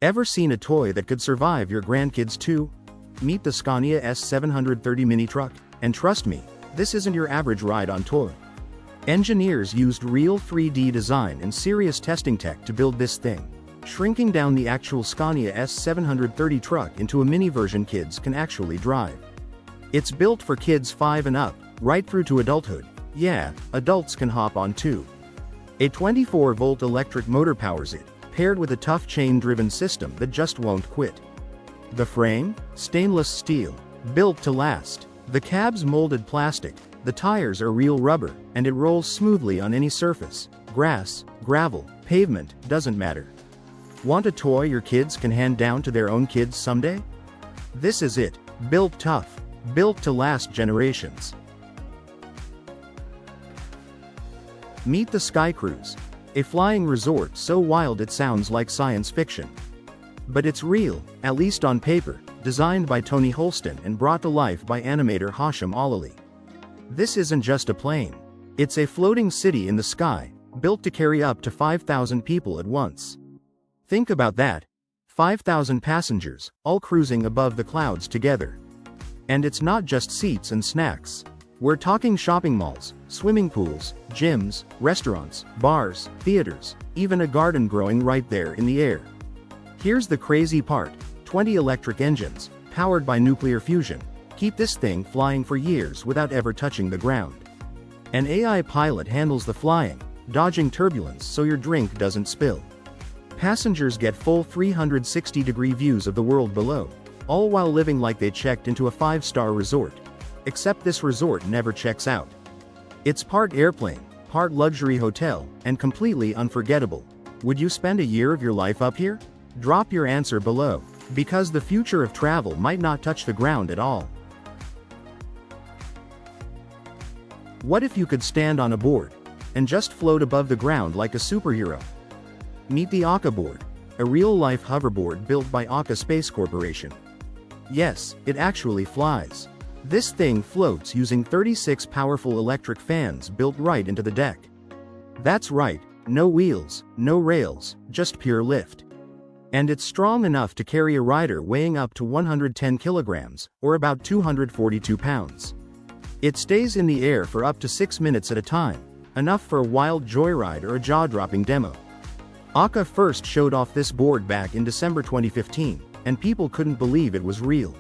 Ever seen a toy that could survive your grandkids too? Meet the Scania S730 mini truck, and trust me, this isn't your average ride-on toy. Engineers used real 3D design and serious testing tech to build this thing, shrinking down the actual Scania S730 truck into a mini version kids can actually drive. It's built for kids 5 and up, right through to adulthood. Yeah, adults can hop on too. A 24-volt electric motor powers it, paired with a tough chain-driven system that just won't quit. The frame? Stainless steel, built to last. The cab's molded plastic, the tires are real rubber, and it rolls smoothly on any surface. Grass, gravel, pavement, doesn't matter. Want a toy your kids can hand down to their own kids someday? This is it, built tough, built to last generations. Meet the Sky Cruise, a flying resort so wild it sounds like science fiction. But it's real, at least on paper, designed by Tony Holston and brought to life by animator Hashim Alali. This isn't just a plane. It's a floating city in the sky, built to carry up to 5,000 people at once. Think about that. 5,000 passengers, all cruising above the clouds together. And it's not just seats and snacks. We're talking shopping malls, swimming pools, gyms, restaurants, bars, theaters, even a garden growing right there in the air. Here's the crazy part, 20 electric engines, powered by nuclear fusion, keep this thing flying for years without ever touching the ground. An AI pilot handles the flying, dodging turbulence so your drink doesn't spill. Passengers get full 360-degree views of the world below, all while living like they checked into a 5-star resort. Except this resort never checks out. It's part airplane, part luxury hotel, and completely unforgettable. Would you spend a year of your life up here? Drop your answer below, because the future of travel might not touch the ground at all. What if you could stand on a board and just float above the ground like a superhero? Meet the Akka board, a real-life hoverboard built by Akka Space Corporation. Yes, it actually flies. This thing floats using 36 powerful electric fans built right into the deck. That's right, no wheels, no rails, just pure lift. And it's strong enough to carry a rider weighing up to 110 kilograms, or about 242 pounds. It stays in the air for up to 6 minutes at a time, enough for a wild joyride or a jaw-dropping demo. Akka first showed off this board back in December 2015, and people couldn't believe it was real.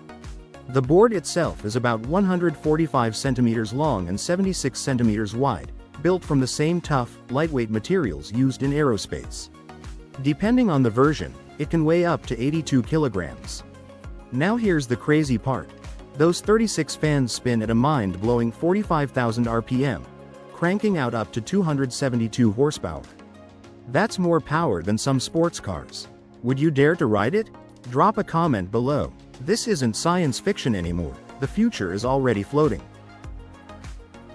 The board itself is about 145 centimeters long and 76 centimeters wide, built from the same tough, lightweight materials used in aerospace. Depending on the version, it can weigh up to 82 kilograms. Now here's the crazy part. Those 36 fans spin at a mind-blowing 45,000 RPM, cranking out up to 272 horsepower. That's more power than some sports cars. Would you dare to ride it? Drop a comment below. This isn't science fiction anymore, the future is already floating.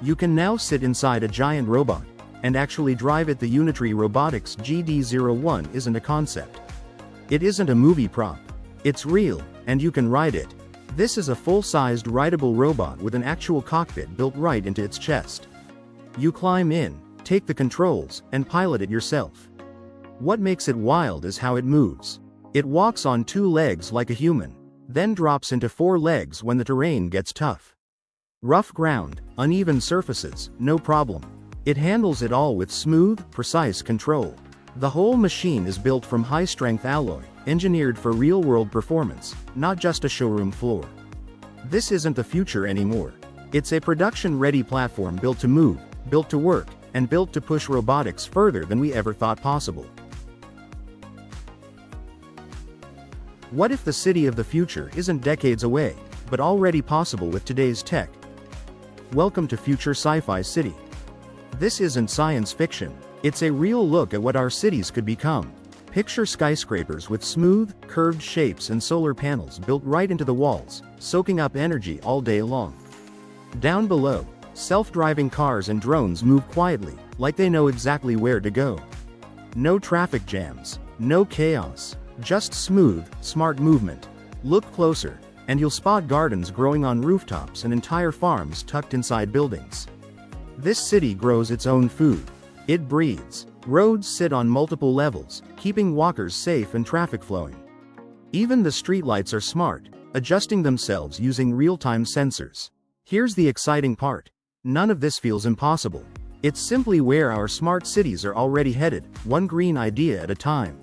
You can now sit inside a giant robot, and actually drive it. The Unitree Robotics GD01 isn't a concept. It isn't a movie prop. It's real, and you can ride it. This is a full-sized rideable robot with an actual cockpit built right into its chest. You climb in, take the controls, and pilot it yourself. What makes it wild is how it moves. It walks on 2 legs like a human, then drops into 4 legs when the terrain gets tough. Rough ground, uneven surfaces, no problem. It handles it all with smooth, precise control. The whole machine is built from high-strength alloy, engineered for real-world performance, not just a showroom floor. This isn't the future anymore. It's a production-ready platform built to move, built to work, and built to push robotics further than we ever thought possible. What if the city of the future isn't decades away, but already possible with today's tech? Welcome to Future Sci-Fi City. This isn't science fiction, it's a real look at what our cities could become. Picture skyscrapers with smooth, curved shapes and solar panels built right into the walls, soaking up energy all day long. Down below, self-driving cars and drones move quietly, like they know exactly where to go. No traffic jams, no chaos. Just smooth, smart movement. Look closer, and you'll spot gardens growing on rooftops and entire farms tucked inside buildings. This city grows its own food. It breathes. Roads sit on multiple levels, keeping walkers safe and traffic flowing. Even the streetlights are smart, adjusting themselves using real-time sensors. Here's the exciting part. None of this feels impossible. It's simply where our smart cities are already headed, one green idea at a time.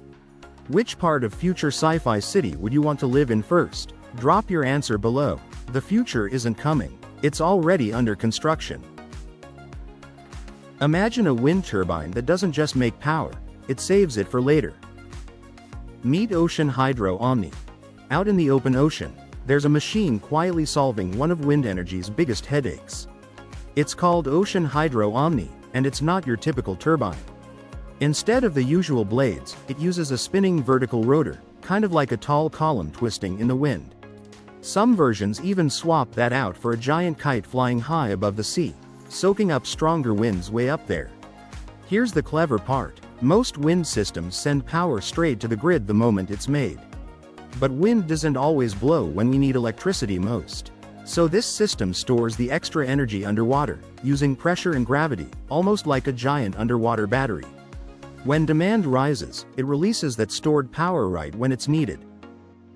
Which part of future sci-fi city would you want to live in first? Drop your answer below. The future isn't coming. It's already under construction. Imagine a wind turbine that doesn't just make power, it saves it for later. Meet Ocean Hydro Omni. Out in the open ocean, there's a machine quietly solving one of wind energy's biggest headaches. It's called Ocean Hydro Omni, and it's not your typical turbine. Instead of the usual blades, it uses a spinning vertical rotor, kind of like a tall column twisting in the wind. Some versions even swap that out for a giant kite flying high above the sea, soaking up stronger winds way up there. Here's the clever part. Most wind systems send power straight to the grid the moment it's made. But wind doesn't always blow when we need electricity most. So this system stores the extra energy underwater, using pressure and gravity, almost like a giant underwater battery. When demand rises, it releases that stored power right when it's needed.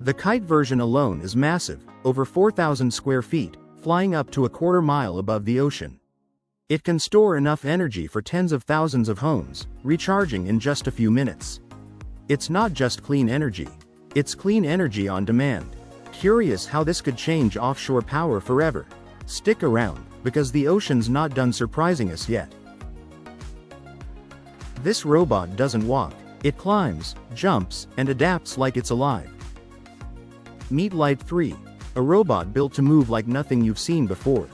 The kite version alone is massive, over 4,000 square feet, flying up to a quarter mile above the ocean. It can store enough energy for tens of thousands of homes, recharging in just a few minutes. It's not just clean energy. It's clean energy on demand. Curious how this could change offshore power forever? Stick around, because the ocean's not done surprising us yet. This robot doesn't walk. It climbs, jumps, and adapts like it's alive. Meet Light 3, a robot built to move like nothing you've seen before.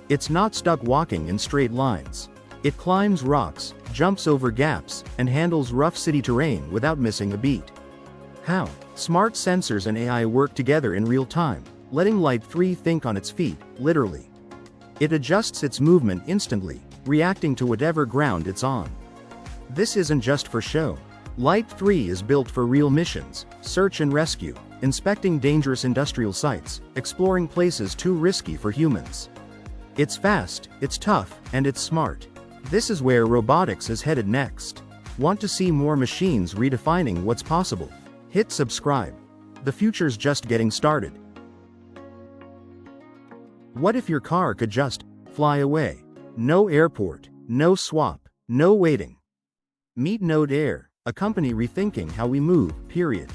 It's not stuck walking in straight lines. It climbs rocks, jumps over gaps, and handles rough city terrain without missing a beat. How? Smart sensors and AI work together in real time, letting Light 3 think on its feet, literally. It adjusts its movement instantly, reacting to whatever ground it's on. This isn't just for show. Light 3 is built for real missions, search and rescue, inspecting dangerous industrial sites, exploring places too risky for humans. It's fast, it's tough, and it's smart. This is where robotics is headed next. Want to see more machines redefining what's possible? Hit subscribe. The future's just getting started. What if your car could just fly away? No airport, no swap, no waiting. Meet Node Air, a company rethinking how we move, period.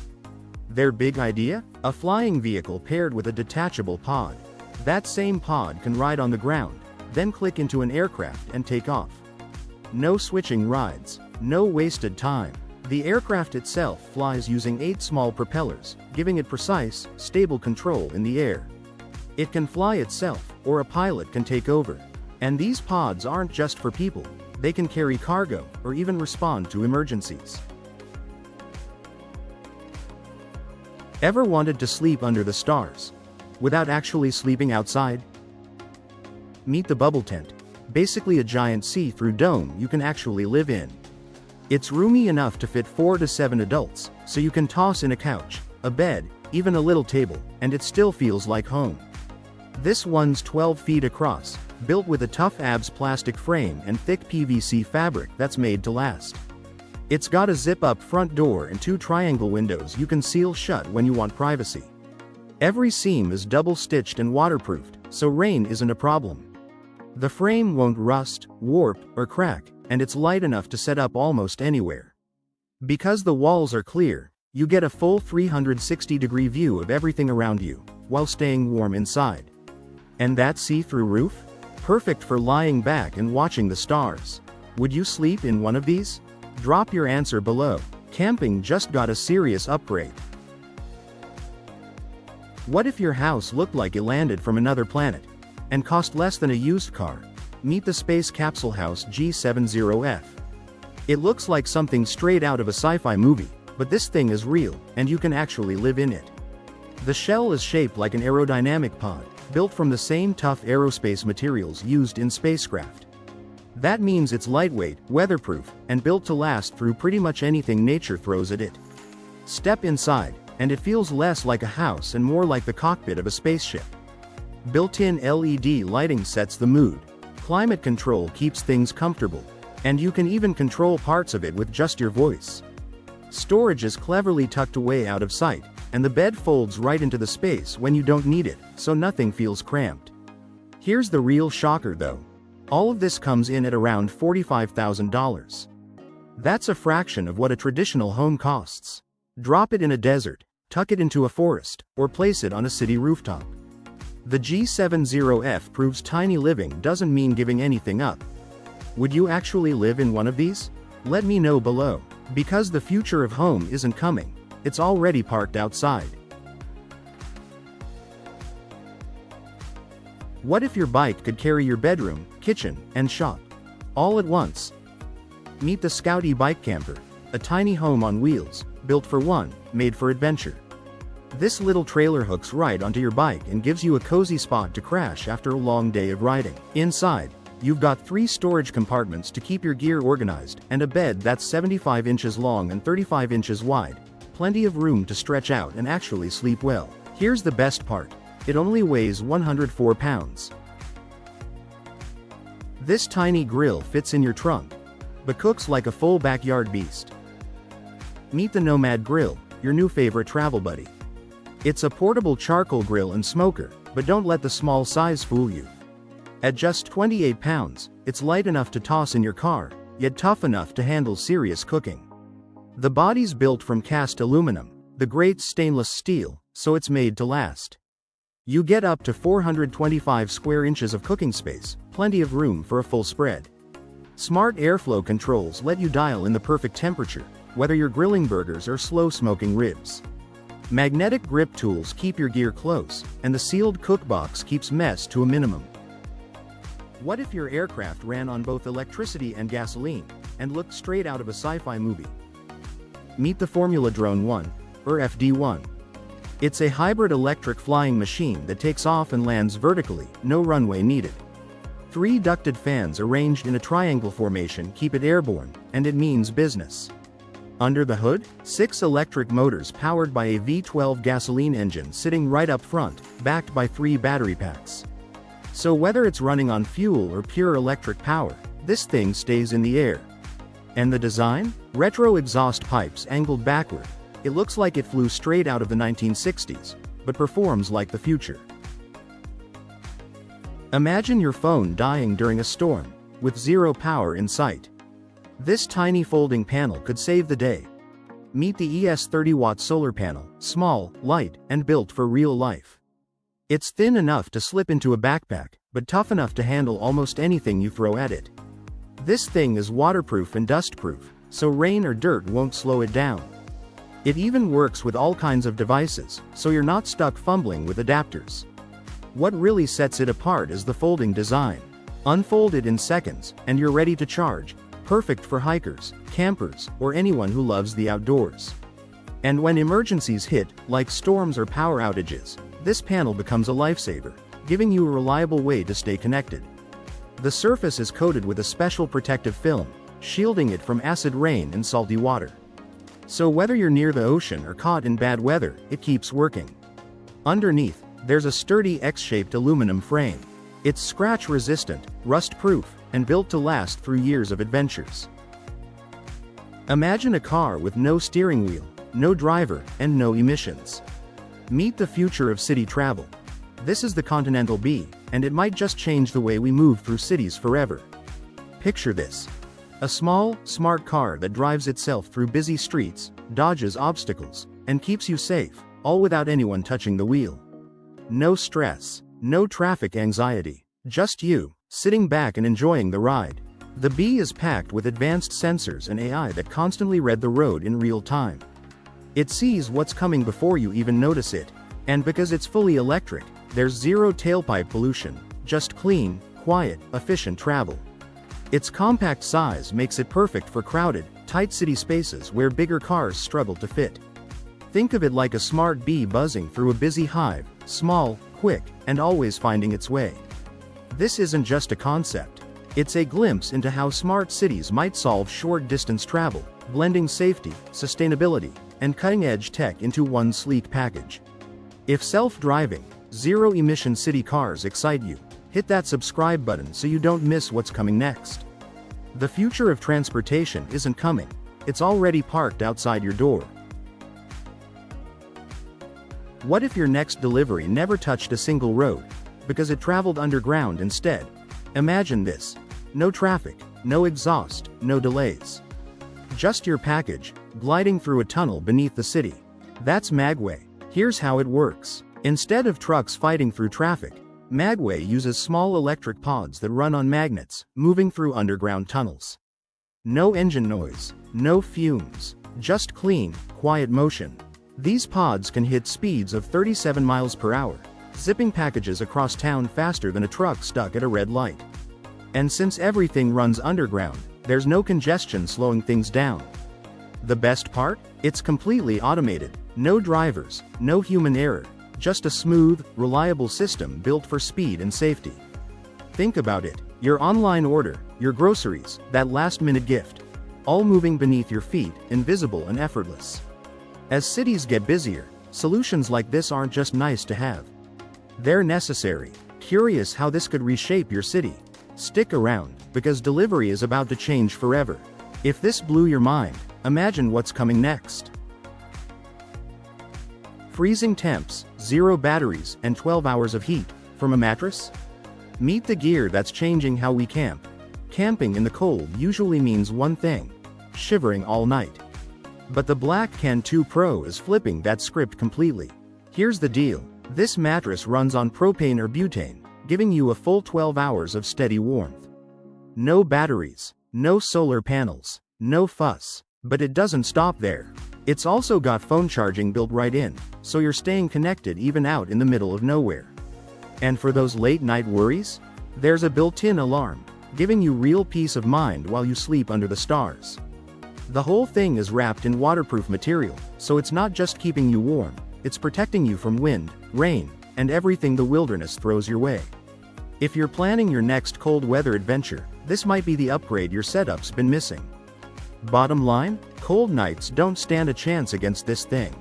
Their big idea? A flying vehicle paired with a detachable pod. That same pod can ride on the ground, then click into an aircraft and take off. No switching rides, no wasted time. The aircraft itself flies using 8 small propellers, giving it precise, stable control in the air. It can fly itself, or a pilot can take over. And these pods aren't just for people. They can carry cargo, or even respond to emergencies. Ever wanted to sleep under the stars, without actually sleeping outside? Meet the bubble tent. Basically a giant see-through dome you can actually live in. It's roomy enough to fit 4 to 7 adults, so you can toss in a couch, a bed, even a little table, and it still feels like home. This one's 12 feet across, built with a tough ABS plastic frame and thick PVC fabric that's made to last. It's got a zip-up front door and 2 triangle windows you can seal shut when you want privacy. Every seam is double-stitched and waterproofed, so rain isn't a problem. The frame won't rust, warp, or crack, and it's light enough to set up almost anywhere. Because the walls are clear, you get a full 360-degree view of everything around you, while staying warm inside. And that see-through roof? Perfect for lying back and watching the stars. Would you sleep in one of these? Drop your answer below. Camping just got a serious upgrade. What if your house looked like it landed from another planet, and cost less than a used car? Meet the Space Capsule House G70F. It looks like something straight out of a sci-fi movie, but this thing is real, and you can actually live in it. The shell is shaped like an aerodynamic pod, built from the same tough aerospace materials used in spacecraft. That means it's lightweight, weatherproof, and built to last through pretty much anything nature throws at it. Step inside, and it feels less like a house and more like the cockpit of a spaceship. Built-in LED lighting sets the mood. Climate control keeps things comfortable, and you can even control parts of it with just your voice. Storage is cleverly tucked away out of sight, and the bed folds right into the space when you don't need it, so nothing feels cramped. Here's the real shocker though. All of this comes in at around $45,000. That's a fraction of what a traditional home costs. Drop it in a desert, tuck it into a forest, or place it on a city rooftop. The G70F proves tiny living doesn't mean giving anything up. Would you actually live in one of these? Let me know below. Because the future of home isn't coming, it's already parked outside. What if your bike could carry your bedroom, kitchen, and shop all at once? Meet the Scout e-bike camper, a tiny home on wheels, built for one, made for adventure. This little trailer hooks right onto your bike and gives you a cozy spot to crash after a long day of riding. Inside, you've got 3 storage compartments to keep your gear organized, and a bed that's 75 inches long and 35 inches wide. Plenty of room to stretch out and actually sleep well. Here's the best part. It only weighs 104 pounds. This tiny grill fits in your trunk, but cooks like a full backyard beast. Meet the Nomad Grill, your new favorite travel buddy. It's a portable charcoal grill and smoker, but don't let the small size fool you. At just 28 pounds, it's light enough to toss in your car, yet tough enough to handle serious cooking. The body's built from cast aluminum, the great stainless steel, so it's made to last. You get up to 425 square inches of cooking space, plenty of room for a full spread. Smart airflow controls let you dial in the perfect temperature, whether you're grilling burgers or slow smoking ribs. Magnetic grip tools keep your gear close, and the sealed cook box keeps mess to a minimum. What if your aircraft ran on both electricity and gasoline, and looked straight out of a sci-fi movie? Meet the Formula Drone 1, or FD1. It's a hybrid electric flying machine that takes off and lands vertically, no runway needed. 3 ducted fans arranged in a triangle formation keep it airborne, and it means business. Under the hood, 6 electric motors powered by a V12 gasoline engine sitting right up front, backed by 3 battery packs. So whether it's running on fuel or pure electric power, this thing stays in the air. And the design? Retro exhaust pipes angled backward. It looks like it flew straight out of the 1960s, but performs like the future. Imagine your phone dying during a storm, with zero power in sight. This tiny folding panel could save the day. Meet the ES30-watt solar panel, small, light, and built for real life. It's thin enough to slip into a backpack, but tough enough to handle almost anything you throw at it. This thing is waterproof and dustproof, so rain or dirt won't slow it down. It even works with all kinds of devices, so you're not stuck fumbling with adapters. What really sets it apart is the folding design. Unfold it in seconds, and you're ready to charge. Perfect for hikers, campers, or anyone who loves the outdoors. And when emergencies hit, like storms or power outages, this panel becomes a lifesaver, giving you a reliable way to stay connected. The surface is coated with a special protective film, shielding it from acid rain and salty water. So whether you're near the ocean or caught in bad weather, it keeps working. Underneath, there's a sturdy X-shaped aluminum frame. It's scratch-resistant, rust-proof, and built to last through years of adventures. Imagine a car with no steering wheel, no driver, and no emissions. Meet the future of city travel. This is the Continental B, and it might just change the way we move through cities forever. Picture this. A small, smart car that drives itself through busy streets, dodges obstacles, and keeps you safe, all without anyone touching the wheel. No stress, no traffic anxiety, just you, sitting back and enjoying the ride. The B is packed with advanced sensors and AI that constantly read the road in real time. It sees what's coming before you even notice it. And because it's fully electric, there's zero tailpipe pollution, just clean, quiet, efficient travel. Its compact size makes it perfect for crowded, tight city spaces where bigger cars struggle to fit. Think of it like a smart bee buzzing through a busy hive, small, quick, and always finding its way. This isn't just a concept. It's a glimpse into how smart cities might solve short-distance travel, blending safety, sustainability, and cutting-edge tech into one sleek package. If self-driving, zero-emission city cars excite you, hit that subscribe button so you don't miss what's coming next. The future of transportation isn't coming. It's already parked outside your door. What if your next delivery never touched a single road, because it traveled underground instead? Imagine this. No traffic, no exhaust, no delays. Just your package, gliding through a tunnel beneath the city. That's Magway. Here's how it works. Instead of trucks fighting through traffic, Magway uses small electric pods that run on magnets, moving through underground tunnels. No engine noise, no fumes, just clean, quiet motion. These pods can hit speeds of 37 miles per hour, zipping packages across town faster than a truck stuck at a red light. And since everything runs underground, there's no congestion slowing things down. The best part? It's completely automated. No drivers, no human error, just a smooth, reliable system built for speed and safety. Think about it. Your online order, your groceries, that last-minute gift. All moving beneath your feet, invisible and effortless. As cities get busier, solutions like this aren't just nice to have. They're necessary. Curious how this could reshape your city? Stick around, because delivery is about to change forever. If this blew your mind, imagine what's coming next. Freezing temps, 0 batteries, and 12 hours of heat, from a mattress? Meet the gear that's changing how we camp. Camping in the cold usually means one thing: shivering all night. But the Black Can 2 Pro is flipping that script completely. Here's the deal. This mattress runs on propane or butane, giving you a full 12 hours of steady warmth. No batteries, no solar panels, no fuss. But it doesn't stop there. It's also got phone charging built right in, so you're staying connected even out in the middle of nowhere. And for those late-night worries, there's a built-in alarm, giving you real peace of mind while you sleep under the stars. The whole thing is wrapped in waterproof material, so it's not just keeping you warm, it's protecting you from wind, rain, and everything the wilderness throws your way. If you're planning your next cold weather adventure, this might be the upgrade your setup's been missing. Bottom line, cold nights don't stand a chance against this thing.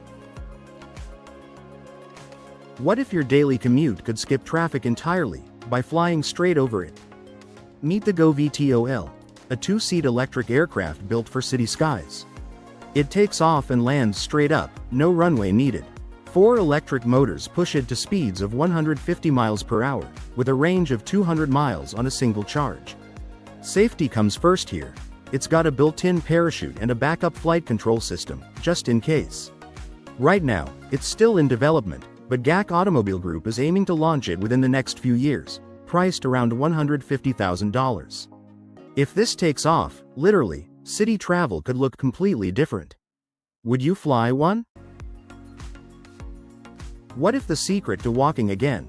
What if your daily commute could skip traffic entirely, by flying straight over it? Meet the Go VTOL, a 2-seat electric aircraft built for city skies. It takes off and lands straight up, no runway needed. 4 electric motors push it to speeds of 150 miles per hour, with a range of 200 miles on a single charge. Safety comes first here. It's got a built-in parachute and a backup flight control system, just in case. Right now, it's still in development, but GAC Automobile Group is aiming to launch it within the next few years, priced around $150,000. If this takes off, literally, city travel could look completely different. Would you fly one? What if the secret to walking again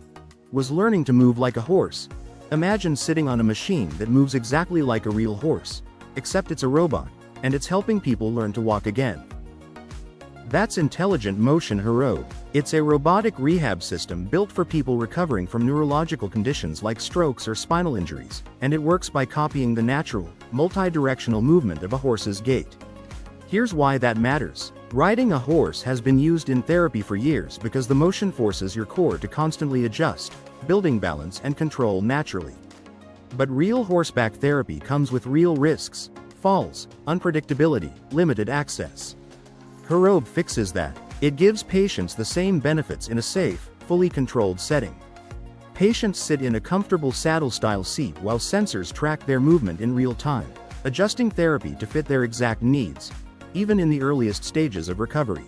was learning to move like a horse? Imagine sitting on a machine that moves exactly like a real horse. Except it's a robot, and it's helping people learn to walk again. That's Intelligent Motion Hero. It's a robotic rehab system built for people recovering from neurological conditions like strokes or spinal injuries, and it works by copying the natural, multi-directional movement of a horse's gait. Here's why that matters. Riding a horse has been used in therapy for years because the motion forces your core to constantly adjust, building balance and control naturally. But real horseback therapy comes with real risks: falls, unpredictability, limited access. Herobe fixes that. It gives patients the same benefits in a safe, fully controlled setting. Patients sit in a comfortable saddle-style seat while sensors track their movement in real time, adjusting therapy to fit their exact needs, even in the earliest stages of recovery.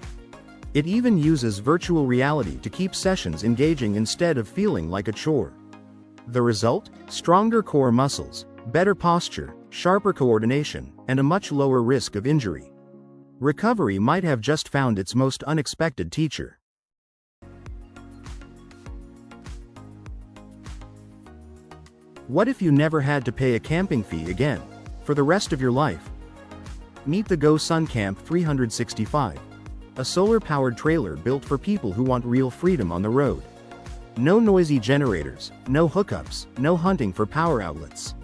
It even uses virtual reality to keep sessions engaging instead of feeling like a chore. The result? Stronger core muscles, better posture, sharper coordination, and a much lower risk of injury. Recovery might have just found its most unexpected teacher. What if you never had to pay a camping fee again, for the rest of your life? Meet the Go SunCamp 365, a solar-powered trailer built for people who want real freedom on the road. No noisy generators, no hookups, no hunting for power outlets.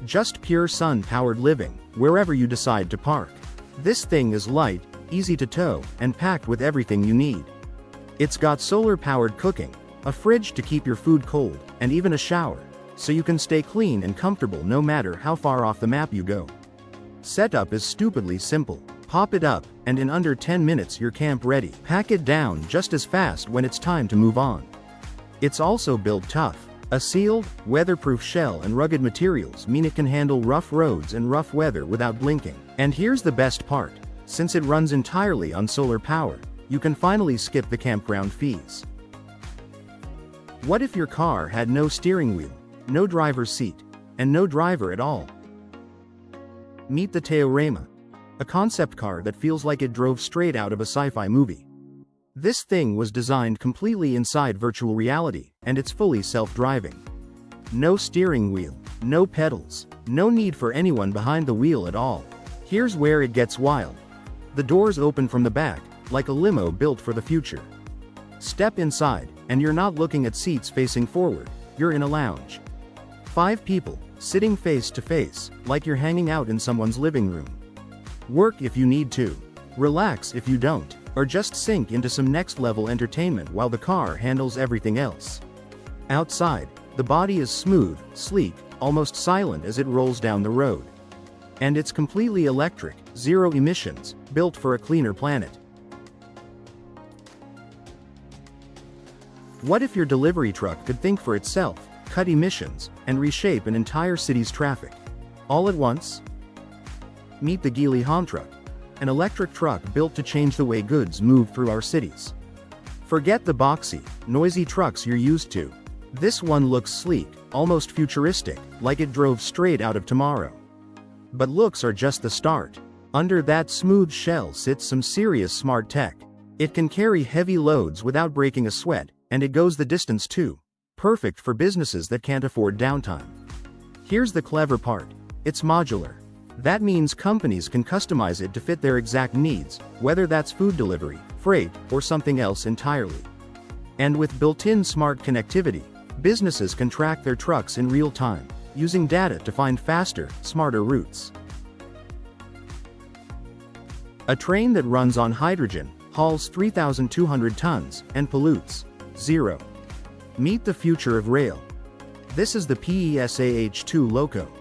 Just pure sun-powered living, wherever you decide to park. This thing is light, easy to tow, and packed with everything you need. It's got solar-powered cooking, a fridge to keep your food cold, and even a shower, so you can stay clean and comfortable no matter how far off the map you go. Setup is stupidly simple. Pop it up, and in under 10 minutes you're camp ready. Pack it down just as fast when it's time to move on. It's also built tough. A sealed, weatherproof shell and rugged materials mean it can handle rough roads and rough weather without blinking. And here's the best part. Since it runs entirely on solar power, you can finally skip the campground fees. What if your car had no steering wheel, no driver's seat, and no driver at all? Meet the Teorema, a concept car that feels like it drove straight out of a sci-fi movie. This thing was designed completely inside virtual reality, and it's fully self-driving. No steering wheel, no pedals, no need for anyone behind the wheel at all. Here's where it gets wild. The doors open from the back, like a limo built for the future. Step inside, and you're not looking at seats facing forward, you're in a lounge. 5 people, sitting face to face, like you're hanging out in someone's living room. Work if you need to. Relax if you don't. Or just sink into some next-level entertainment while the car handles everything else. Outside, the body is smooth, sleek, almost silent as it rolls down the road. And it's completely electric, zero emissions, built for a cleaner planet. What if your delivery truck could think for itself, cut emissions, and reshape an entire city's traffic? All at once? Meet the Geely Home Truck, an electric truck built to change the way goods move through our cities. Forget the boxy, noisy trucks you're used to. This one looks sleek, almost futuristic, like it drove straight out of tomorrow. But looks are just the start. Under that smooth shell sits some serious smart tech. It can carry heavy loads without breaking a sweat, and it goes the distance too. Perfect for businesses that can't afford downtime. Here's the clever part. It's modular. That means companies can customize it to fit their exact needs, whether that's food delivery, freight, or something else entirely. And with built-in smart connectivity, businesses can track their trucks in real time, using data to find faster, smarter routes. A train that runs on hydrogen, hauls 3,200 tons, and pollutes zero. Meet the future of rail. This is the PESAH-2 Loco.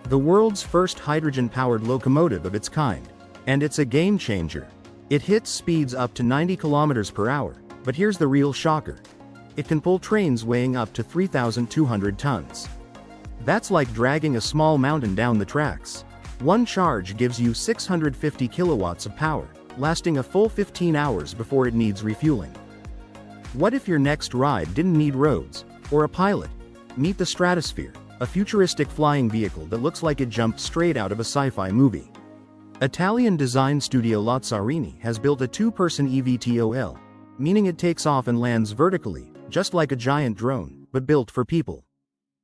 The world's first hydrogen-powered locomotive of its kind. And it's a game-changer. It hits speeds up to 90 kilometers per hour, but here's the real shocker. It can pull trains weighing up to 3,200 tons. That's like dragging a small mountain down the tracks. One charge gives you 650 kilowatts of power, lasting a full 15 hours before it needs refueling. What if your next ride didn't need roads, or a pilot? Meet the Stratosphere, a futuristic flying vehicle that looks like it jumped straight out of a sci-fi movie. Italian design studio Lazzarini has built a 2-person eVTOL, meaning it takes off and lands vertically, just like a giant drone, but built for people.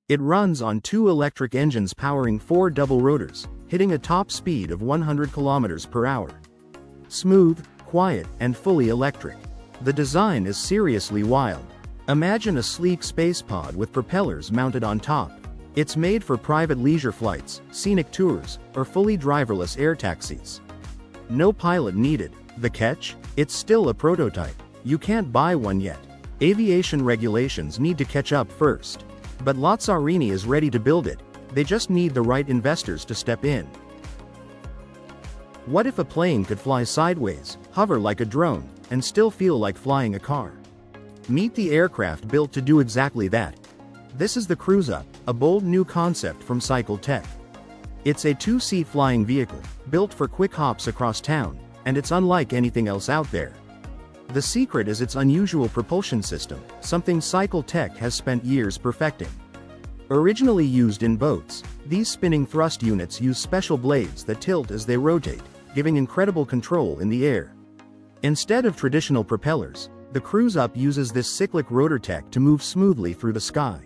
It runs on 2 electric engines powering 4 double rotors, hitting a top speed of 100 kilometers per hour. Smooth, quiet, and fully electric. The design is seriously wild. Imagine a sleek space pod with propellers mounted on top. It's made for private leisure flights, scenic tours, or fully driverless air taxis. No pilot needed. The catch? It's still a prototype. You can't buy one yet. Aviation regulations need to catch up first. But Lazzarini is ready to build it. They just need the right investors to step in. What if a plane could fly sideways, hover like a drone, and still feel like flying a car? Meet the aircraft built to do exactly that. This is the Cruise Up, a bold new concept from Cycle Tech. It's a 2-seat flying vehicle, built for quick hops across town, and it's unlike anything else out there. The secret is its unusual propulsion system, something Cycle Tech has spent years perfecting. Originally used in boats, these spinning thrust units use special blades that tilt as they rotate, giving incredible control in the air. Instead of traditional propellers, the Cruise Up uses this cyclic rotor tech to move smoothly through the sky.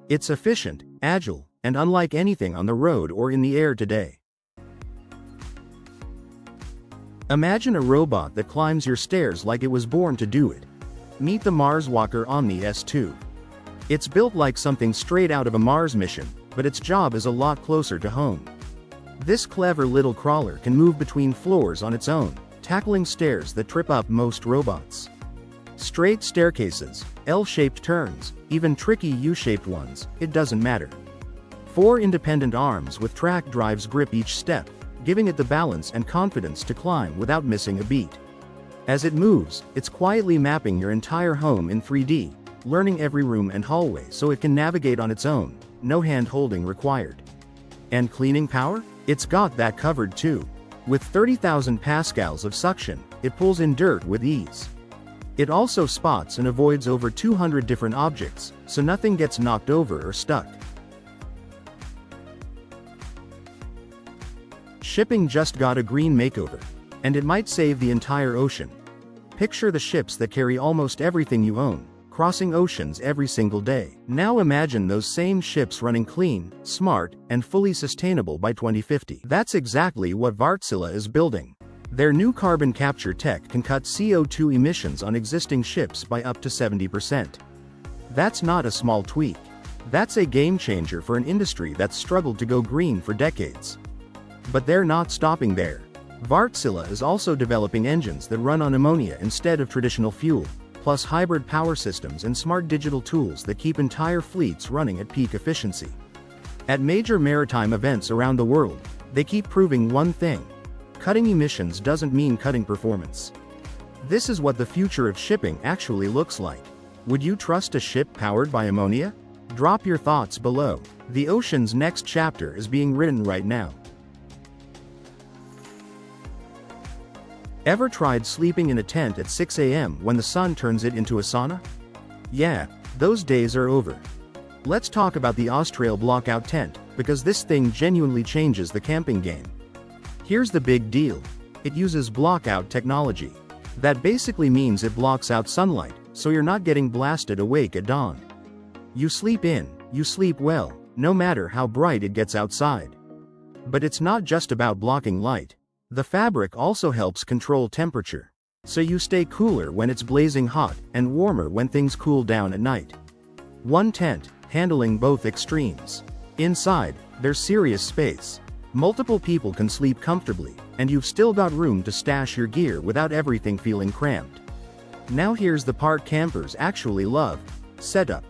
It's efficient, agile, and unlike anything on the road or in the air today. Imagine a robot that climbs your stairs like it was born to do it. Meet the Mars Walker Omni S2. It's built like something straight out of a Mars mission, but its job is a lot closer to home. This clever little crawler can move between floors on its own, tackling stairs that trip up most robots. Straight staircases, L-shaped turns, even tricky U-shaped ones, it doesn't matter. 4 independent arms with track drives grip each step, giving it the balance and confidence to climb without missing a beat. As it moves, it's quietly mapping your entire home in 3D, learning every room and hallway so it can navigate on its own, no hand-holding required. And cleaning power? It's got that covered too. With 30,000 pascals of suction, it pulls in dirt with ease. It also spots and avoids over 200 different objects, so nothing gets knocked over or stuck. Shipping just got a green makeover. And it might save the entire ocean. Picture the ships that carry almost everything you own, crossing oceans every single day. Now imagine those same ships running clean, smart, and fully sustainable by 2050. That's exactly what Wärtsilä is building. Their new carbon capture tech can cut CO2 emissions on existing ships by up to 70%. That's not a small tweak. That's a game changer for an industry that's struggled to go green for decades. But they're not stopping there. Wärtsilä is also developing engines that run on ammonia instead of traditional fuel, plus hybrid power systems and smart digital tools that keep entire fleets running at peak efficiency. At major maritime events around the world, they keep proving one thing: cutting emissions doesn't mean cutting performance. This is what the future of shipping actually looks like. Would you trust a ship powered by ammonia? Drop your thoughts below. The ocean's next chapter is being written right now. Ever tried sleeping in a tent at 6 a.m. when the sun turns it into a sauna? Yeah, those days are over. Let's talk about the Austrail Blockout tent, because this thing genuinely changes the camping game. Here's the big deal. It uses blockout technology. That basically means it blocks out sunlight, so you're not getting blasted awake at dawn. You sleep in, you sleep well, no matter how bright it gets outside. But it's not just about blocking light. The fabric also helps control temperature. So you stay cooler when it's blazing hot, and warmer when things cool down at night. One tent, handling both extremes. Inside, there's serious space. Multiple people can sleep comfortably, and you've still got room to stash your gear without everything feeling cramped. Now here's the part campers actually love: setup.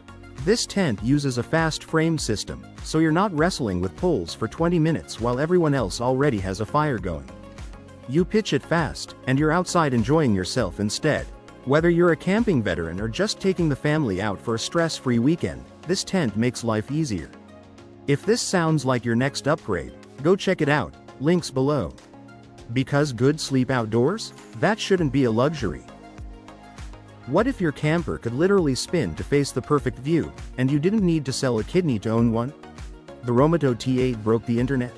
This tent uses a fast frame system, so you're not wrestling with poles for 20 minutes while everyone else already has a fire going. You pitch it fast, and you're outside enjoying yourself instead. Whether you're a camping veteran or just taking the family out for a stress-free weekend, this tent makes life easier. If this sounds like your next upgrade, go check it out, links below. Because good sleep outdoors? That shouldn't be a luxury. What if your camper could literally spin to face the perfect view, and you didn't need to sell a kidney to own one? The Romoto T8 broke the internet.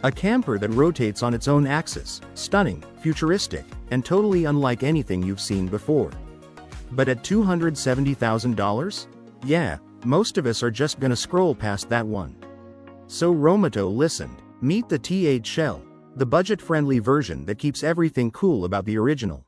A camper that rotates on its own axis, stunning, futuristic, and totally unlike anything you've seen before. But at $270,000? Yeah, most of us are just gonna scroll past that one. So Romoto listened. Meet the T8 Shell, the budget-friendly version that keeps everything cool about the original.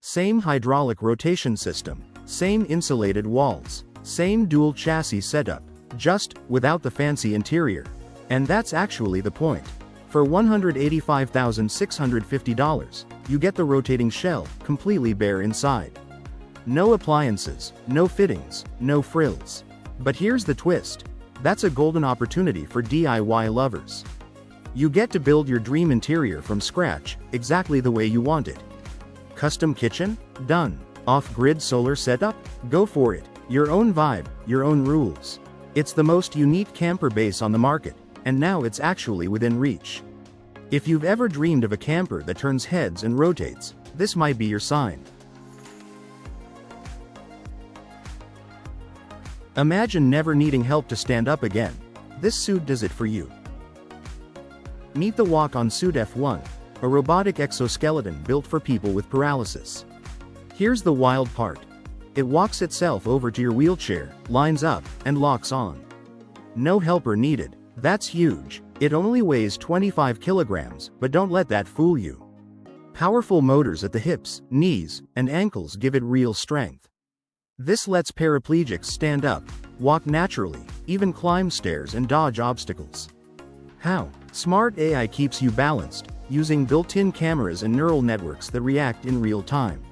Same hydraulic rotation system, same insulated walls, same dual chassis setup, just without the fancy interior. And that's actually the point. For $185,650, you get the rotating shell, completely bare inside. No appliances, no fittings, no frills. But here's the twist. That's a golden opportunity for DIY lovers. You get to build your dream interior from scratch, exactly the way you want it. Custom kitchen? Done. Off-grid solar setup? Go for it. Your own vibe, your own rules. It's the most unique camper base on the market, and now it's actually within reach. If you've ever dreamed of a camper that turns heads and rotates, this might be your sign. Imagine never needing help to stand up again. This suit does it for you. Meet the Walk-On Suit F1, a robotic exoskeleton built for people with paralysis. Here's the wild part. It walks itself over to your wheelchair, lines up, and locks on. No helper needed. That's huge. It only weighs 25 kilograms, but don't let that fool you. Powerful motors at the hips, knees, and ankles give it real strength. This lets paraplegics stand up, walk naturally, even climb stairs and dodge obstacles. How? Smart AI keeps you balanced, using built-in cameras and neural networks that react in real time.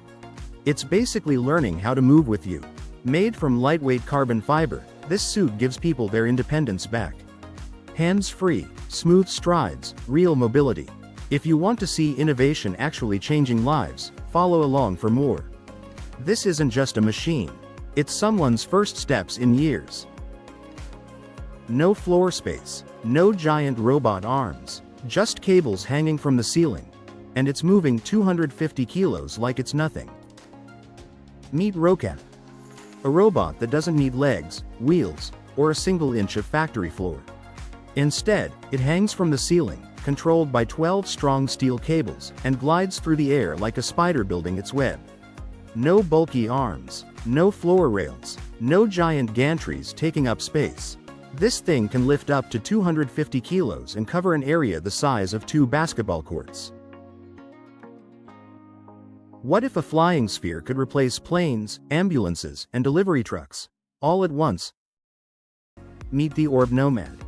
It's basically learning how to move with you. Made from lightweight carbon fiber, this suit gives people their independence back. Hands-free, smooth strides, real mobility. If you want to see innovation actually changing lives, follow along for more. This isn't just a machine. It's someone's first steps in years. No floor space, no giant robot arms, just cables hanging from the ceiling. And it's moving 250 kilos like it's nothing. Meet Rocat. A robot that doesn't need legs, wheels, or a single inch of factory floor. Instead, it hangs from the ceiling, controlled by 12 strong steel cables, and glides through the air like a spider building its web. No bulky arms, no floor rails, no giant gantries taking up space. This thing can lift up to 250 kilos and cover an area the size of 2 basketball courts. What if a flying sphere could replace planes, ambulances, and delivery trucks, all at once? Meet the Orb Nomad.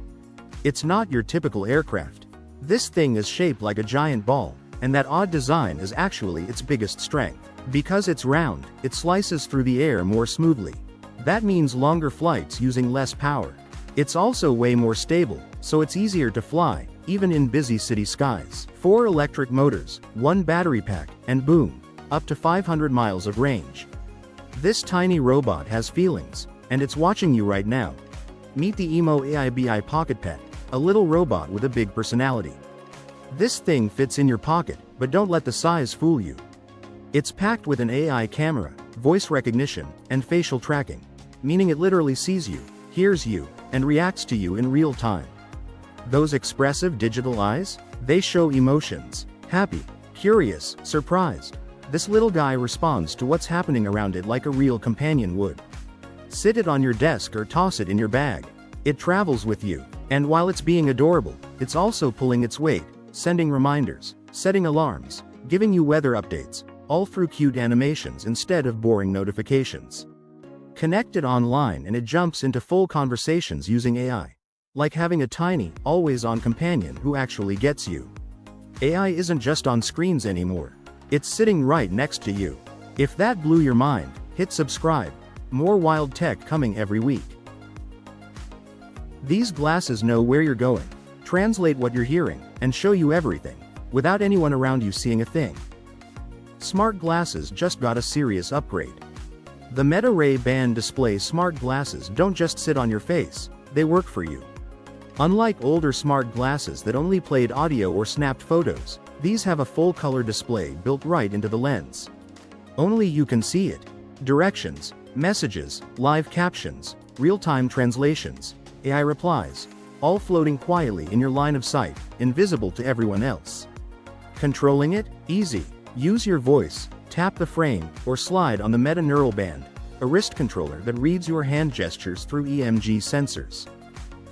It's not your typical aircraft. This thing is shaped like a giant ball, and that odd design is actually its biggest strength. Because it's round, it slices through the air more smoothly. That means longer flights using less power. It's also way more stable, so it's easier to fly, even in busy city skies. 4 electric motors, 1 battery pack, and boom, up to 500 miles of range. This tiny robot has feelings, and it's watching you right now. Meet the Emo AIBI Pocket Pet, a little robot with a big personality. This thing fits in your pocket, but don't let the size fool you. It's packed with an AI camera, voice recognition, and facial tracking, meaning it literally sees you, hears you, and reacts to you in real time. Those expressive digital eyes? They show emotions: happy, curious, surprised. This little guy responds to what's happening around it like a real companion would. Sit it on your desk or toss it in your bag. It travels with you. And while it's being adorable, it's also pulling its weight, sending reminders, setting alarms, giving you weather updates, all through cute animations instead of boring notifications. Connect it online and it jumps into full conversations using AI. Like having a tiny, always-on companion who actually gets you. AI isn't just on screens anymore. It's sitting right next to you. If that blew your mind, hit subscribe. More wild tech coming every week. These glasses know where you're going, translate what you're hearing, and show you everything, without anyone around you seeing a thing. Smart glasses just got a serious upgrade. The Meta Ray-Ban display smart glasses don't just sit on your face, they work for you. Unlike older smart glasses that only played audio or snapped photos, these have a full-color display built right into the lens. Only you can see it. Directions, messages, live captions, real-time translations, AI replies, all floating quietly in your line of sight, invisible to everyone else. Controlling it? Easy. Use your voice, tap the frame, or slide on the Meta Neural Band, a wrist controller that reads your hand gestures through EMG sensors.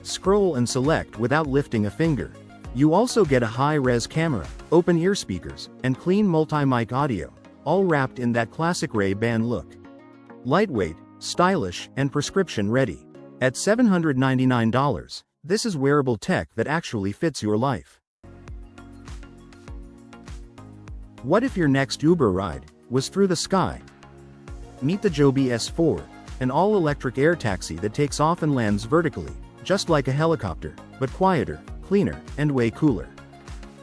Scroll and select without lifting a finger. You also get a high-res camera, open ear speakers, and clean multi-mic audio, all wrapped in that classic Ray-Ban look. Lightweight, stylish, and prescription-ready. At $799, this is wearable tech that actually fits your life. What if your next Uber ride was through the sky? Meet the Joby S4, an all-electric air taxi that takes off and lands vertically, just like a helicopter, but quieter, cleaner, and way cooler.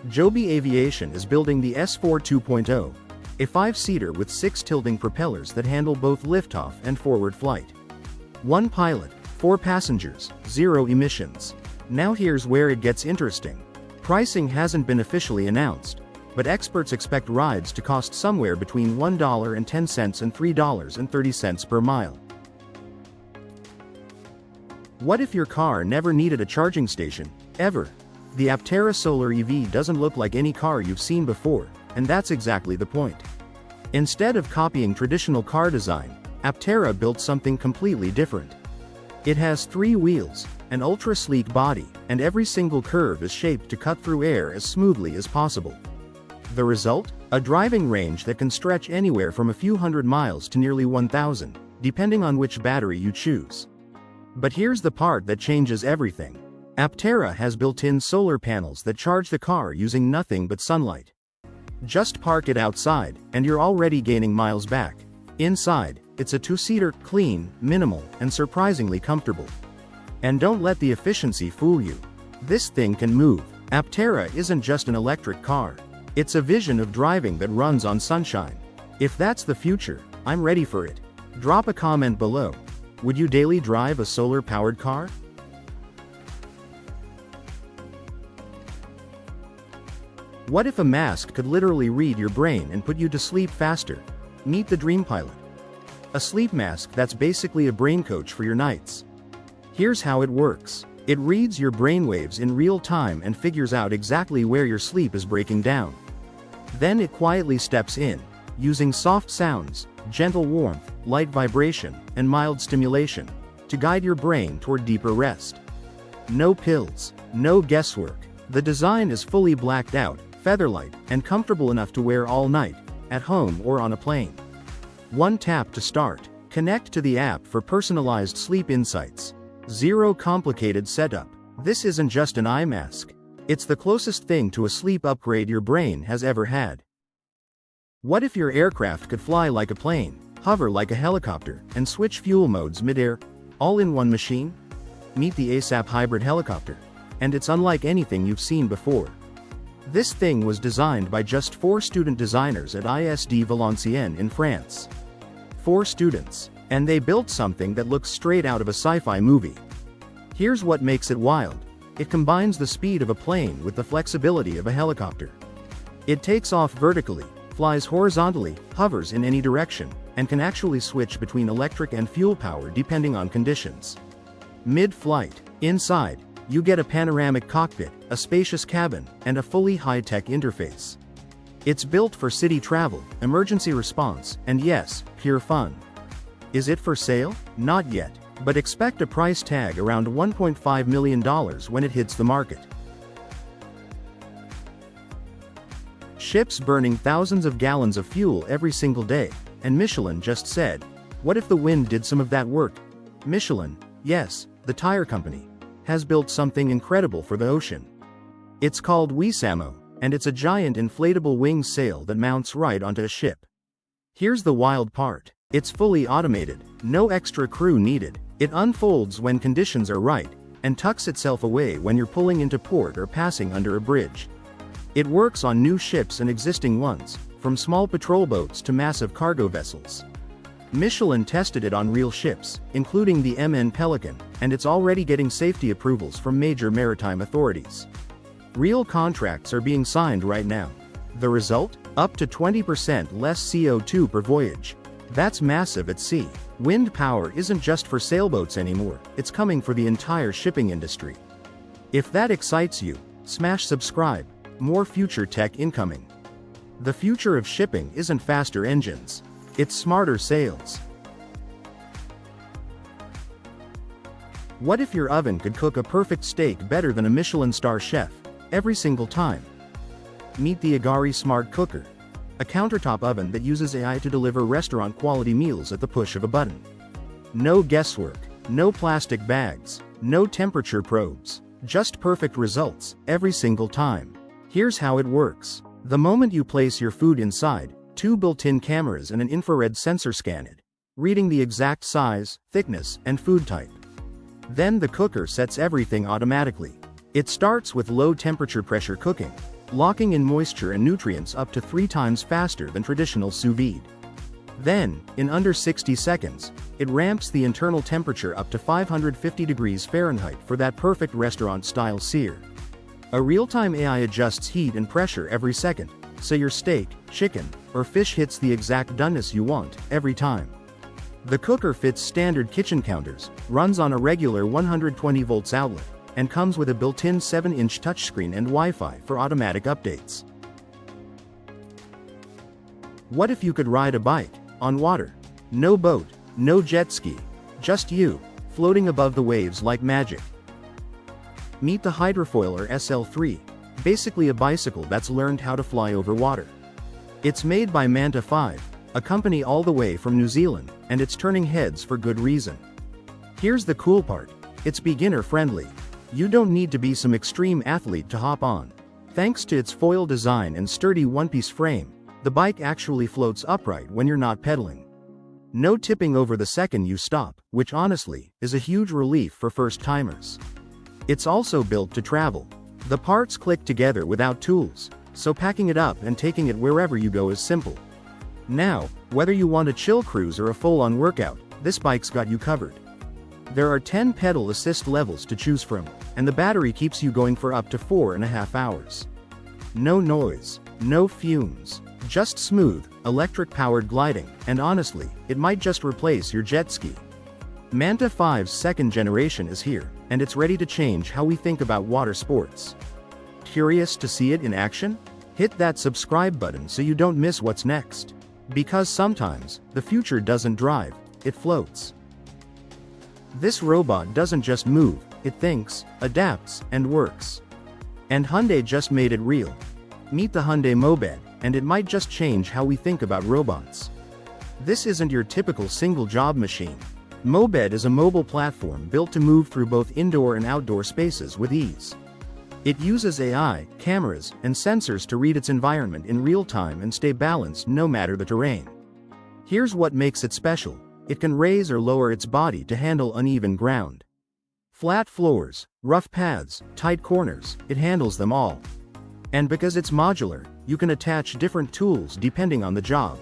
Joby Aviation is building the S4 2.0, a 5-seater with 6 tilting propellers that handle both liftoff and forward flight. 1 pilot, 4 passengers, 0 emissions. Now here's where it gets interesting. Pricing hasn't been officially announced, but experts expect rides to cost somewhere between $1.10 and $3.30 per mile. What if your car never needed a charging station, ever? The Aptera Solar EV doesn't look like any car you've seen before, and that's exactly the point. Instead of copying traditional car design, Aptera built something completely different. It has 3 wheels, an ultra-sleek body, and every single curve is shaped to cut through air as smoothly as possible. The result? A driving range that can stretch anywhere from a few hundred miles to nearly 1,000, depending on which battery you choose. But here's the part that changes everything. Aptera has built-in solar panels that charge the car using nothing but sunlight. Just park it outside, and you're already gaining miles back. Inside, it's a 2-seater, clean, minimal, and surprisingly comfortable. And don't let the efficiency fool you. This thing can move. Aptera isn't just an electric car. It's a vision of driving that runs on sunshine. If that's the future, I'm ready for it. Drop a comment below. Would you daily drive a solar-powered car? What if a mask could literally read your brain and put you to sleep faster? Meet the Dream Pilot. A sleep mask that's basically a brain coach for your nights. Here's how it works. It reads your brainwaves in real time and figures out exactly where your sleep is breaking down. Then it quietly steps in, using soft sounds, gentle warmth, light vibration, and mild stimulation, to guide your brain toward deeper rest. No pills, no guesswork. The design is fully blacked out, featherlight, and comfortable enough to wear all night, at home or on a plane. One tap to start. Connect to the app for personalized sleep insights. Zero complicated setup. This isn't just an eye mask. It's the closest thing to a sleep upgrade your brain has ever had. What if your aircraft could fly like a plane, hover like a helicopter, and switch fuel modes mid-air, all in one machine? Meet the ASAP hybrid helicopter. And it's unlike anything you've seen before. This thing was designed by just 4 student designers at ISD Valenciennes in France. 4 students. And they built something that looks straight out of a sci-fi movie. Here's what makes it wild. It combines the speed of a plane with the flexibility of a helicopter. It takes off vertically, flies horizontally, hovers in any direction, and can actually switch between electric and fuel power depending on conditions. Mid-flight. Inside, you get a panoramic cockpit, a spacious cabin, and a fully high-tech interface. It's built for city travel, emergency response, and yes, pure fun. Is it for sale? Not yet, but expect a price tag around $1.5 million when it hits the market. Ships burning thousands of gallons of fuel every single day, and Michelin just said, what if the wind did some of that work? Michelin, yes, the tire company, has built something incredible for the ocean. It's called Wisamo, and it's a giant inflatable wing sail that mounts right onto a ship. Here's the wild part. It's fully automated, no extra crew needed. It unfolds when conditions are right, and tucks itself away when you're pulling into port or passing under a bridge. It works on new ships and existing ones, from small patrol boats to massive cargo vessels. Michelin tested it on real ships, including the MN Pelican, and it's already getting safety approvals from major maritime authorities. Real contracts are being signed right now. The result? Up to 20% less CO2 per voyage. That's massive at sea. Wind power isn't just for sailboats anymore, it's coming for the entire shipping industry. If that excites you, smash subscribe. More future tech incoming. The future of shipping isn't faster engines. It's smarter sails. What if your oven could cook a perfect steak better than a Michelin star chef, every single time? Meet the Agari Smart Cooker. A countertop oven that uses AI to deliver restaurant-quality meals at the push of a button. No guesswork, no plastic bags, no temperature probes, just perfect results, every single time. Here's how it works. The moment you place your food inside, 2 built-in cameras and an infrared sensor scan it, reading the exact size, thickness, and food type. Then the cooker sets everything automatically. It starts with low-temperature pressure cooking, locking in moisture and nutrients up to 3 times faster than traditional sous vide. Then, in under 60 seconds, it ramps the internal temperature up to 550 degrees Fahrenheit for that perfect restaurant-style sear. A real-time AI adjusts heat and pressure every second, so your steak, chicken, or fish hits the exact doneness you want, every time. The cooker fits standard kitchen counters, runs on a regular 120 volts outlet, and comes with a built-in 7-inch touchscreen and Wi-Fi for automatic updates. What if you could ride a bike, on water? No boat, no jet ski, just you, floating above the waves like magic. Meet the Hydrofoiler SL3, basically a bicycle that's learned how to fly over water. It's made by Manta 5, a company all the way from New Zealand, and it's turning heads for good reason. Here's the cool part. It's beginner-friendly. You don't need to be some extreme athlete to hop on. Thanks to its foil design and sturdy one-piece frame, the bike actually floats upright when you're not pedaling. No tipping over the second you stop, which honestly, is a huge relief for first-timers. It's also built to travel. The parts click together without tools, so packing it up and taking it wherever you go is simple. Now, whether you want a chill cruise or a full-on workout, this bike's got you covered. There are 10 pedal assist levels to choose from, and the battery keeps you going for up to 4.5 hours. No noise, no fumes, just smooth, electric-powered gliding, and honestly, it might just replace your jet ski. Manta 5's second generation is here, and it's ready to change how we think about water sports. Curious to see it in action? Hit that subscribe button so you don't miss what's next. Because sometimes, the future doesn't drive, it floats. This robot doesn't just move, it thinks, adapts, and works. And Hyundai just made it real. Meet the Hyundai Mobed, and it might just change how we think about robots. This isn't your typical single-job machine. Mobed is a mobile platform built to move through both indoor and outdoor spaces with ease. It uses AI, cameras, and sensors to read its environment in real time and stay balanced no matter the terrain. Here's what makes it special. It can raise or lower its body to handle uneven ground. Flat floors, rough paths, tight corners, it handles them all. And because it's modular, you can attach different tools depending on the job.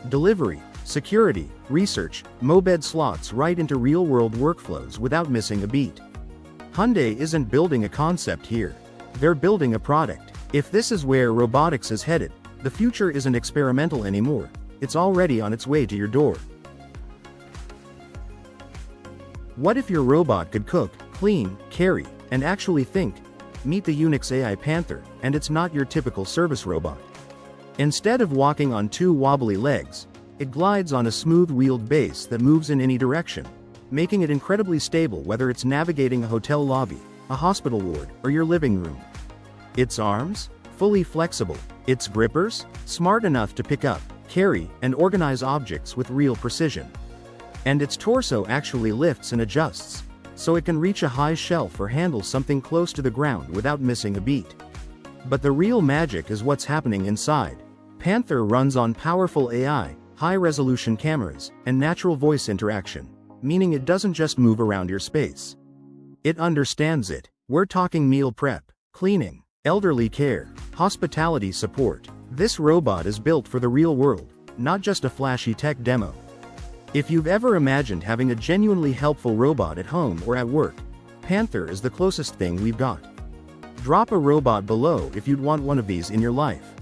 Delivery, security, research, Mobed slots right into real-world workflows without missing a beat. Hyundai isn't building a concept here. They're building a product. If this is where robotics is headed, the future isn't experimental anymore. It's already on its way to your door. What if your robot could cook, clean, carry, and actually think? Meet the Unix AI Panther, and it's not your typical service robot. Instead of walking on two wobbly legs, it glides on a smooth-wheeled base that moves in any direction, making it incredibly stable whether it's navigating a hotel lobby, a hospital ward, or your living room. Its arms? Fully flexible. Its grippers? Smart enough to pick up, carry, and organize objects with real precision. And its torso actually lifts and adjusts, so it can reach a high shelf or handle something close to the ground without missing a beat. But the real magic is what's happening inside. Panther runs on powerful AI, high-resolution cameras, and natural voice interaction, meaning it doesn't just move around your space. It understands it. We're talking meal prep, cleaning, elderly care, hospitality support. This robot is built for the real world, not just a flashy tech demo. If you've ever imagined having a genuinely helpful robot at home or at work, Panther is the closest thing we've got. Drop a robot below if you'd want one of these in your life.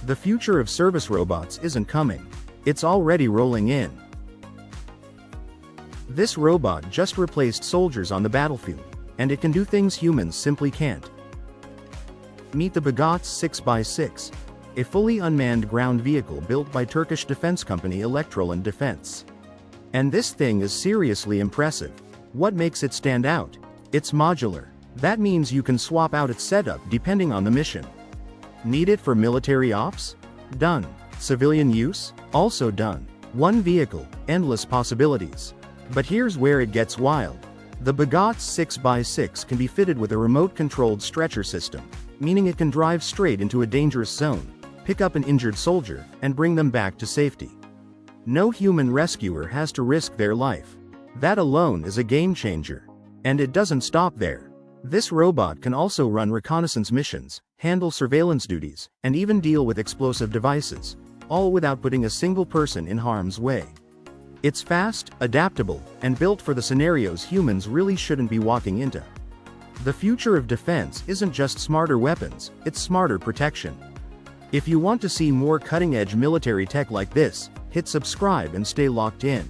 The future of service robots isn't coming. It's already rolling in. This robot just replaced soldiers on the battlefield, and it can do things humans simply can't. Meet the Bagaç 6x6, a fully unmanned ground vehicle built by Turkish defense company Electrolan Defense. And this thing is seriously impressive. What makes it stand out? It's modular. That means you can swap out its setup depending on the mission. Need it for military ops? Done. Civilian use? Also done. One vehicle, endless possibilities. But here's where it gets wild. The Bagaç 6x6 can be fitted with a remote-controlled stretcher system, meaning it can drive straight into a dangerous zone, pick up an injured soldier, and bring them back to safety. No human rescuer has to risk their life. That alone is a game-changer. And it doesn't stop there. This robot can also run reconnaissance missions, handle surveillance duties, and even deal with explosive devices, all without putting a single person in harm's way. It's fast, adaptable, and built for the scenarios humans really shouldn't be walking into. The future of defense isn't just smarter weapons, it's smarter protection. If you want to see more cutting-edge military tech like this, hit subscribe and stay locked in.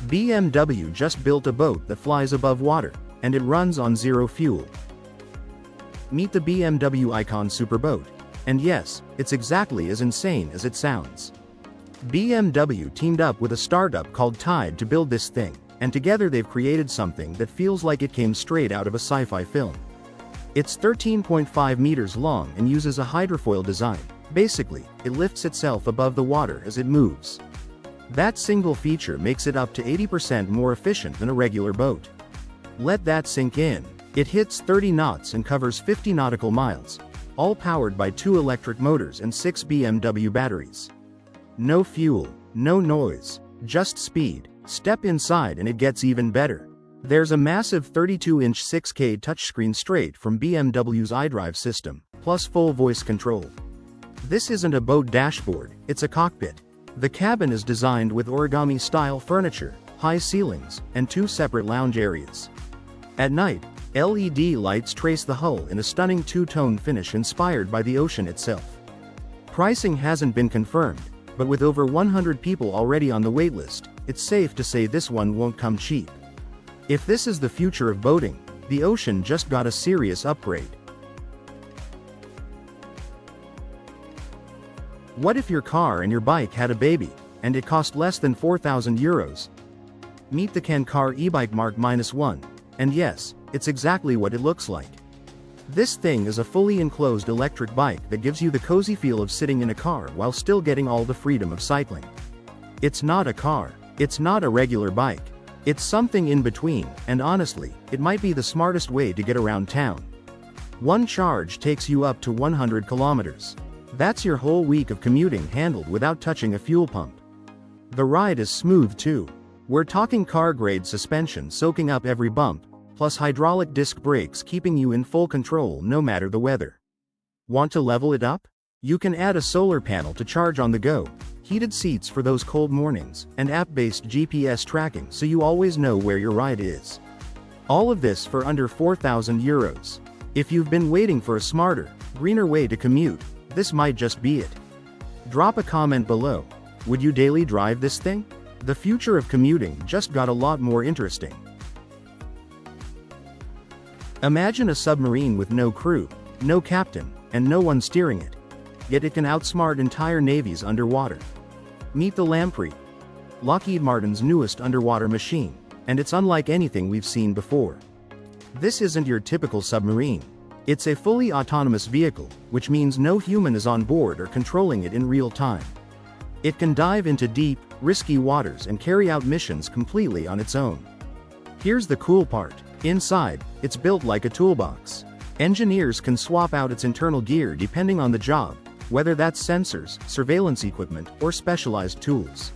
BMW just built a boat that flies above water, and it runs on zero fuel. Meet the BMW Icon Superboat. And yes, it's exactly as insane as it sounds. BMW teamed up with a startup called Tide to build this thing, and together they've created something that feels like it came straight out of a sci-fi film. It's 13.5 meters long and uses a hydrofoil design. Basically, it lifts itself above the water as it moves. That single feature makes it up to 80% more efficient than a regular boat. Let that sink in. It hits 30 knots and covers 50 nautical miles, all powered by 2 electric motors and 6 BMW batteries. No fuel, no noise, just speed. Step inside and it gets even better. There's a massive 32-inch 6K touchscreen straight from BMW's iDrive system, plus full voice control. This isn't a boat dashboard, it's a cockpit. The cabin is designed with origami-style furniture, high ceilings, and 2 separate lounge areas. At night, LED lights trace the hull in a stunning 2-tone finish inspired by the ocean itself. Pricing hasn't been confirmed, but with over 100 people already on the waitlist, it's safe to say this one won't come cheap. If this is the future of boating, the ocean just got a serious upgrade. What if your car and your bike had a baby, and it cost less than €4,000? Meet the Can-Car e-bike Mark -1, and yes, it's exactly what it looks like. This thing is a fully enclosed electric bike that gives you the cozy feel of sitting in a car while still getting all the freedom of cycling. It's not a car, it's not a regular bike. It's something in between, and honestly, it might be the smartest way to get around town. One charge takes you up to 100 kilometers. That's your whole week of commuting handled without touching a fuel pump. The ride is smooth too. We're talking car-grade suspension soaking up every bump, plus hydraulic disc brakes keeping you in full control no matter the weather. Want to level it up? You can add a solar panel to charge on the go, heated seats for those cold mornings, and app-based GPS tracking so you always know where your ride is. All of this for under €4,000. If you've been waiting for a smarter, greener way to commute, this might just be it. Drop a comment below. Would you daily drive this thing? The future of commuting just got a lot more interesting. Imagine a submarine with no crew, no captain, and no one steering it. Yet it can outsmart entire navies underwater. Meet the Lamprey, Lockheed Martin's newest underwater machine, and it's unlike anything we've seen before. This isn't your typical submarine. It's a fully autonomous vehicle, which means no human is on board or controlling it in real time. It can dive into deep, risky waters and carry out missions completely on its own. Here's the cool part. Inside, it's built like a toolbox. Engineers can swap out its internal gear depending on the job, whether that's sensors, surveillance equipment, or specialized tools.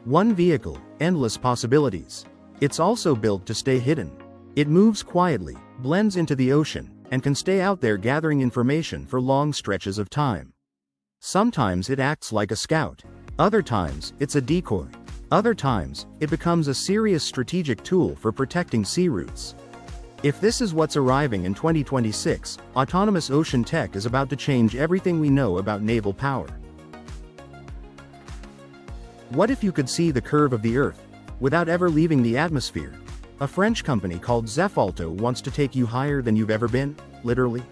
One vehicle, endless possibilities. It's also built to stay hidden. It moves quietly, blends into the ocean, and can stay out there gathering information for long stretches of time. Sometimes it acts like a scout. Other times, it's a decoy. Other times, it becomes a serious strategic tool for protecting sea routes. If this is what's arriving in 2026, autonomous ocean tech is about to change everything we know about naval power. What if you could see the curve of the Earth without ever leaving the atmosphere? A French company called Zefalto wants to take you higher than you've ever been, literally.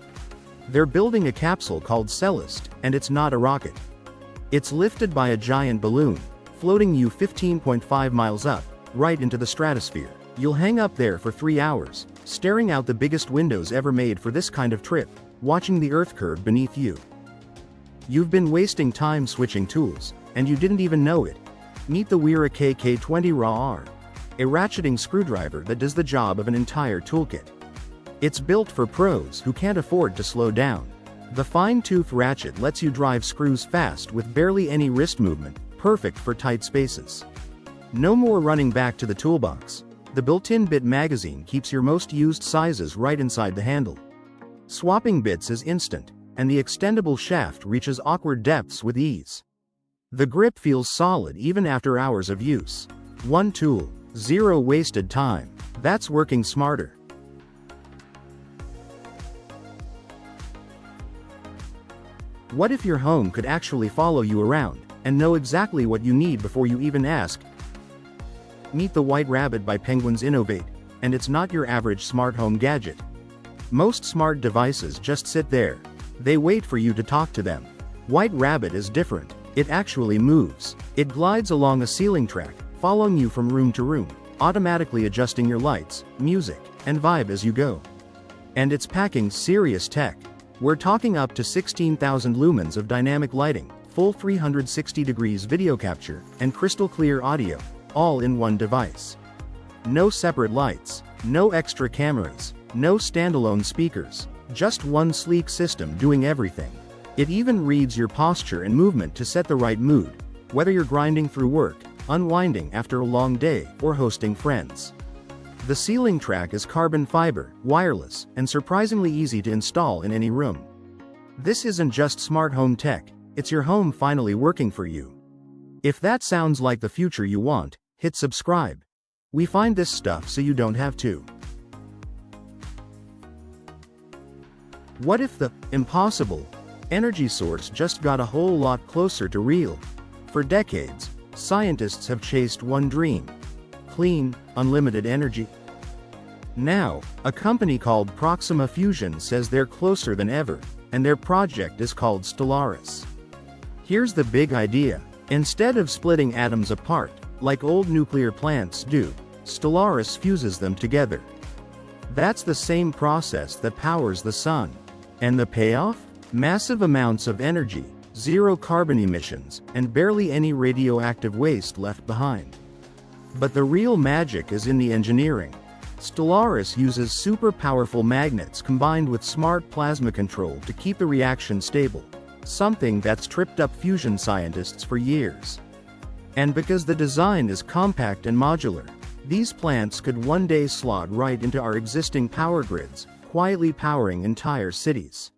They're building a capsule called Celeste, and it's not a rocket. It's lifted by a giant balloon, floating you 15.5 miles up, right into the stratosphere. You'll hang up there for 3 hours, staring out the biggest windows ever made for this kind of trip, watching the Earth curve beneath you. You've been wasting time switching tools, and you didn't even know it. Meet the Wera KK20 RAR, a ratcheting screwdriver that does the job of an entire toolkit. It's built for pros who can't afford to slow down. The fine-tooth ratchet lets you drive screws fast with barely any wrist movement, perfect for tight spaces. No more running back to the toolbox. The built-in bit magazine keeps your most used sizes right inside the handle. Swapping bits is instant, and the extendable shaft reaches awkward depths with ease. The grip feels solid even after hours of use. One tool, zero wasted time. That's working smarter. What if your home could actually follow you around, and know exactly what you need before you even ask? Meet the White Rabbit by Penguins Innovate, and it's not your average smart home gadget. Most smart devices just sit there. They wait for you to talk to them. White Rabbit is different. It actually moves. It glides along a ceiling track, following you from room to room, automatically adjusting your lights, music, and vibe as you go. And it's packing serious tech. We're talking up to 16,000 lumens of dynamic lighting, full 360 degrees video capture, and crystal clear audio, all in one device. No separate lights, no extra cameras, no standalone speakers, just one sleek system doing everything. It even reads your posture and movement to set the right mood, whether you're grinding through work, unwinding after a long day, or hosting friends. The ceiling track is carbon fiber, wireless, and surprisingly easy to install in any room. This isn't just smart home tech, it's your home finally working for you. If that sounds like the future you want, hit subscribe. We find this stuff so you don't have to. What if the impossible energy source just got a whole lot closer to real? For decades, scientists have chased one dream: clean, unlimited energy. Now, a company called Proxima Fusion says they're closer than ever, and their project is called Stellaris. Here's the big idea. Instead of splitting atoms apart, like old nuclear plants do, Stellaris fuses them together. That's the same process that powers the sun. And the payoff? Massive amounts of energy, zero carbon emissions, and barely any radioactive waste left behind. But the real magic is in the engineering. Stellaris uses super powerful magnets combined with smart plasma control to keep the reaction stable, something that's tripped up fusion scientists for years. And because the design is compact and modular, these plants could one day slot right into our existing power grids, quietly powering entire cities.